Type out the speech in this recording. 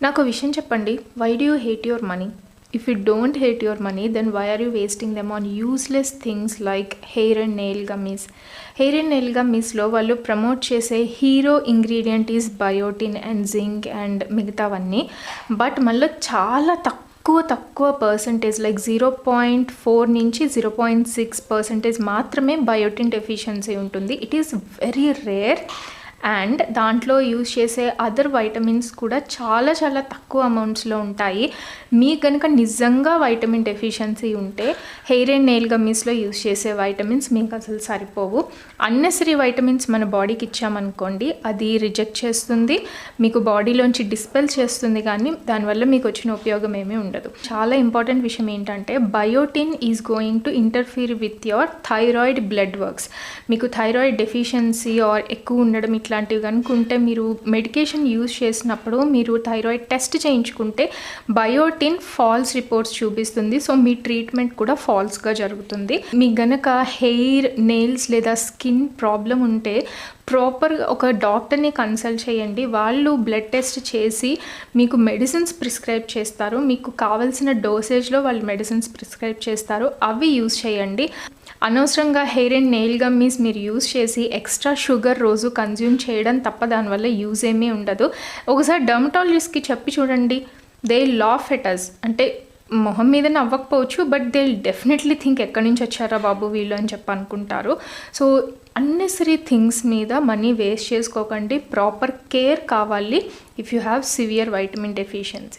నాకు విషయం చెప్పండి. Why do you hate your money? If you don't hate your money, then why are you wasting them on useless things like hair and nail gummies? Hair and nail గమ్మీస్లో వాళ్ళు promote చేసే hero ingredient is biotin and zinc and మిగతావన్నీ. But మళ్ళీ చాలా తక్కువ percentage, like 0.4 నుంచి 0.6% మాత్రమే biotin deficiency ఉంటుంది. It is very rare. And దాంట్లో యూజ్ చేసే అదర్ వైటమిన్స్ కూడా చాలా తక్కువ అమౌంట్స్లో ఉంటాయి. మీకు కనుక నిజంగా వైటమిన్ డెఫిషియన్సీ ఉంటే హెయిర్ అండ్ నెయిల్ గమ్మీస్లో యూజ్ చేసే వైటమిన్స్ మీకు అసలు సరిపోవు. అన్నెసరీ వైటమిన్స్ మన బాడీకి ఇచ్చామనుకోండి, అది రిజెక్ట్ చేస్తుంది, మీకు బాడీలోంచి డిస్పెల్ చేస్తుంది, కానీ దానివల్ల మీకు వచ్చిన ఉపయోగం ఏమీ ఉండదు. చాలా ఇంపార్టెంట్ విషయం ఏంటంటే biotin is going to interfere with your thyroid blood works. మీకు థైరాయిడ్ డెఫిషియన్సీ ఆర్ ఎక్కువ ఉండడం ఇట్లాంటివి కనుక ఉంటే మీరు మెడికేషన్ యూజ్ చేసినప్పుడు మీరు థైరాయిడ్ టెస్ట్ చేయించుకుంటే బయోటిన్ ఫాల్స్ రిపోర్ట్స్ చూపిస్తుంది. సో మీ ట్రీట్మెంట్ కూడా ఫాల్స్గా జరుగుతుంది. మీకు గనక హెయిర్, నెయిల్స్ లేదా స్కిన్ ప్రాబ్లం ఉంటే ప్రాపర్గా ఒక డాక్టర్ని కన్సల్ట్ చేయండి. వాళ్ళు బ్లడ్ టెస్ట్ చేసి మీకు మెడిసిన్స్ ప్రిస్క్రైబ్ చేస్తారు. మీకు కావాల్సిన డోసేజ్లో వాళ్ళు మెడిసిన్స్ ప్రిస్క్రైబ్ చేస్తారు. అవి యూజ్ చేయండి. అనవసరంగా హెయిర్ అండ్ నెయిల్ గమ్మీస్ మీరు యూజ్ చేసి ఎక్స్ట్రా షుగర్ రోజు కన్జ్యూమ్ చేయడం తప్ప దానివల్ల యూజ్ ఏమీ ఉండదు. ఒకసారి డర్మటాలజిస్ట్కి చెప్పి చూడండి. They laugh at us. అంటే మొహం మీద నవ్వకపోవచ్చు, బట్ దే డెఫినెట్లీ థింక్ ఎక్కడి నుంచి వచ్చారా బాబు వీళ్ళు అని చెప్పి అనుకుంటారు. సో అన్నెసరీ థింగ్స్ మీద మనీ వేస్ట్ చేసుకోకండి. ప్రాపర్ కేర్ కావాలి if you have severe vitamin deficiency.